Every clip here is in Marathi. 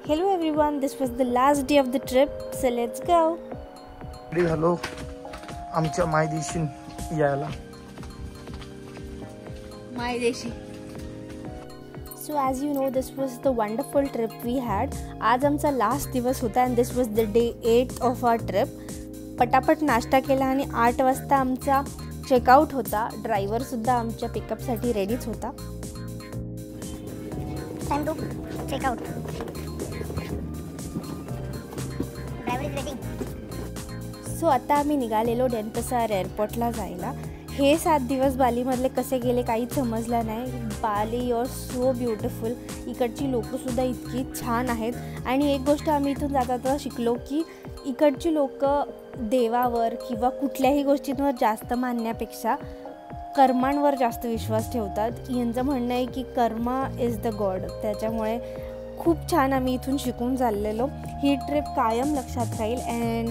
Hello everyone, this was the last day of the trip, so let's go. Hello, आमच्या मायदेशी यायला. मायदेशी. So as you know, this was the wonderful trip we had. आज आमचा लास्ट दिवस होता and this was the day 8 of our trip. पटापट नाश्ता केला आणि 8 वाजता आमचा चेकआउट होता. ड्रायव्हर सुद्धा आमच्या पिकअपसाठी रेडीच होता. Time to checkout. Driver is ready. So आता आम्ही निघालेलो डेनपसार एअरपोर्टला जायला. हे 7 दिवस बालीमधले कसे गेले काहीच समजलं नाही. बाली युअर सो ब्युटिफुल. इकडची लोकंसुद्धा इतकी छान आहेत. आणि एक गोष्ट आम्ही इथून जाता शिकलो की इकडची लोकं देवावर किंवा कुठल्याही गोष्टींवर जास्त मानण्यापेक्षा कर्मांवर जास्त विश्वास ठेवतात. यांचं म्हणणं आहे की कर्मा इज द गॉड. त्याच्यामुळे खूप छान आम्ही इथून शिकून चाललेलो. ही ट्रिप कायम लक्षात राहील and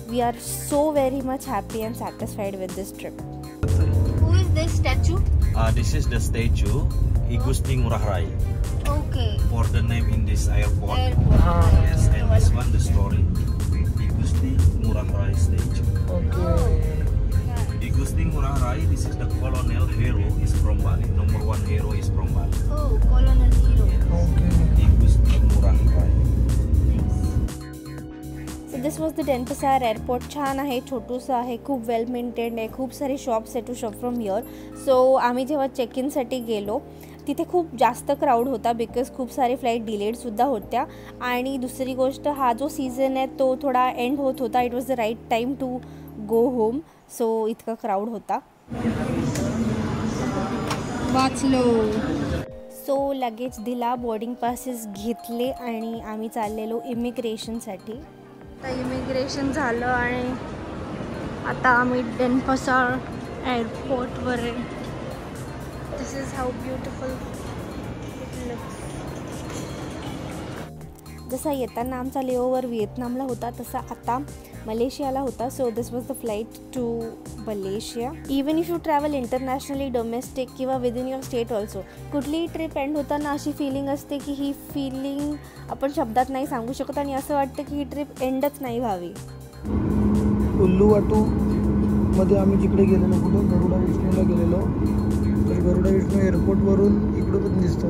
we are so very much happy and satisfied with this trip. Who is this statue? This is the statue I Gusti Ngurah Rai. Okay. For the name in this airport. Yes, and this one the story. I Gusti Ngurah Rai statue. I Gusti Ngurah Rai, this is the colonial hero is from Bali. Number 1 hero is from Bali. Oh, colonial hero. I Gusti Ngurah Rai. So this was the Denpasar airport. छान आहे, छोटूसं आहे, खूप वेल मेंटेन्ड आहे. खूप सारे शॉप्स आहे to shop from here. So आम्ही जेव्हा चेक इनसाठी गेलो तिथे खूप जास्त क्राऊड होता बिकॉज खूप सारे फ्लाईट डिलेडसुद्धा होत्या. आणि दुसरी गोष्ट, हा जो सीझन आहे तो थोडा एंड होत होता. It was the right time to go home. So इतका क्राऊड होता. वाचलो. सो लगेच दिला, बोर्डिंग पासेस घेतले आणि आम्ही चाललेलो इमिग्रेशनसाठी. इमिग्रेशन झालं आणि आता आम्ही डेनपसार एअरपोर्टवर आहे. This is how beautiful it looks. जसा येताना आमचा लेओव्हर व्हिएतनामला होता तसा आता मलेशियाला होता. So this was the flight to Malaysia. Even if you travel internationally, domestic किंवा विदिन युअर स्टेट ऑल्सो, कुठलीही ट्रिप एंड होताना अशी फिलिंग असते की ही फिलिंग आपण शब्दात नाही सांगू शकत आणि असं वाटतं की ही ट्रिप एंडच नाही व्हावी. उल्लूवाटू मध्ये आम्ही जिकडे गेलेलो, कुठं गरुडा विष्णूला गेलेलो. तर गरुडा विष्णू एअरपोर्टवरून इकडं पण दिसतो.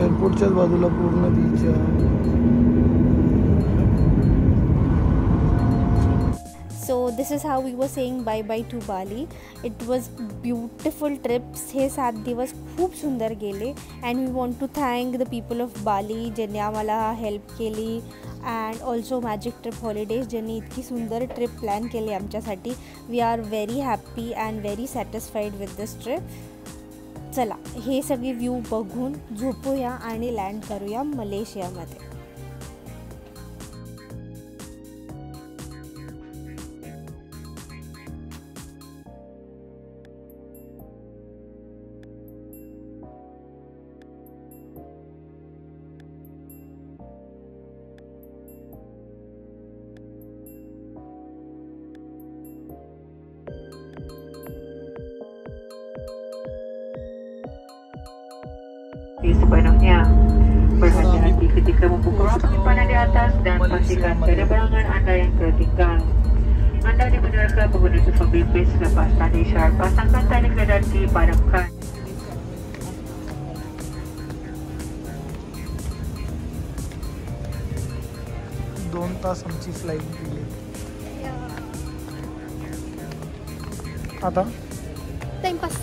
एअरपोर्टच्याच बाजूला पूर्ण बीच आहे. So this is how we were saying bye bye to Bali. It was beautiful trips. हे 7 दिवस खूप सुंदर गेले and we want to thank the people of Bali ज्यांनी आम्हाला हेल्प केली and also magic trip holidays ज्यांनी इतकी सुंदर ट्रिप प्लॅन केली आमच्यासाठी. We are very happy and very satisfied with this trip. चला हे सगळी व्ह्यू बघून झोपूया आणि लँड करूया मलेशियामध्ये. Sepenuhnya berhati-hati ketika membuka penyimpanan di atas dan pastikan tiada barangan anda yang tertinggal. Anda dibenarkan menggunakan pembimbing selepas tanda isyarat. Pasangkan tali gradasi, padamkan. 2 तास आमची फ्लाईट गेली. आता टाइमपास.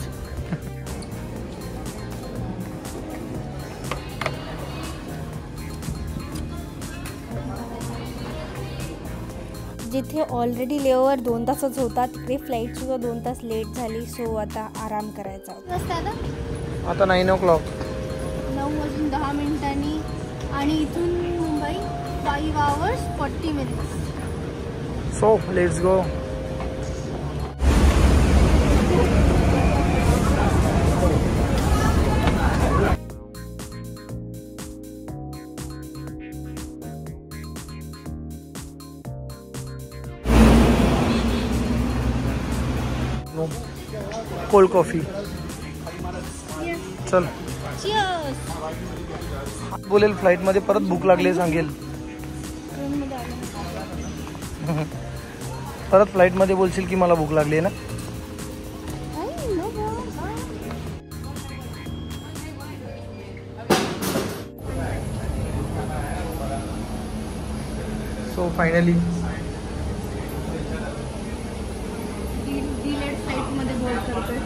जिथे ऑलरेडी लेओव्हर 2 तासच होता तिकडे फ्लाईटसुद्धा 2 तास लेट झाली. सो आता आराम करायचा. आता 9 o'clock. 9:10 आणि इथून Mumbai 5 hours 40 minutes. So let's go. Cold coffee. चल. बोलेल फ्लाईटमध्ये परत भूक लागली सांगेल. परत फ्लाईटमध्ये बोलशील की मला भूक लागली ना. सो फायनली डिलेट फ्लाईटमध्ये बोर्ड करतोय.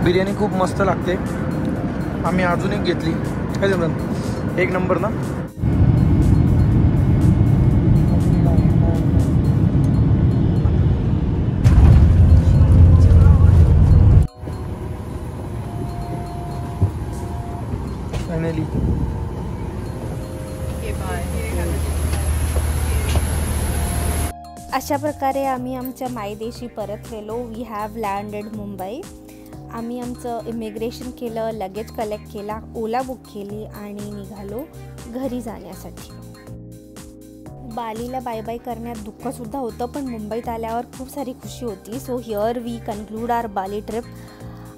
बिर्याणी खूप मस्त लागते. आम्ही अजून एक घेतली. काय जमलं एक नंबर ना. फायनली अशा प्रकारे आम्ही आमच्या मायदेशी परतलेलो. We have landed Mumbai. आम्ही आमचं इमिग्रेशन केलं, लगेज कलेक्ट केला, ओला बुक केली आणि निघालो घरी जाण्यासाठी. बालीला बाय बाय करण्यात दुःखसुद्धा होतं, पण मुंबईत आल्यावर खूप सारी खुशी होती. So here we conclude our Bali trip.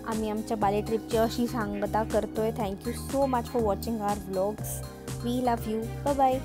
आम्ही आमच्या बाली ट्रिपची अशी सांगता करतोय. Thank you so much for watching our vlogs. We love you. Bye bye.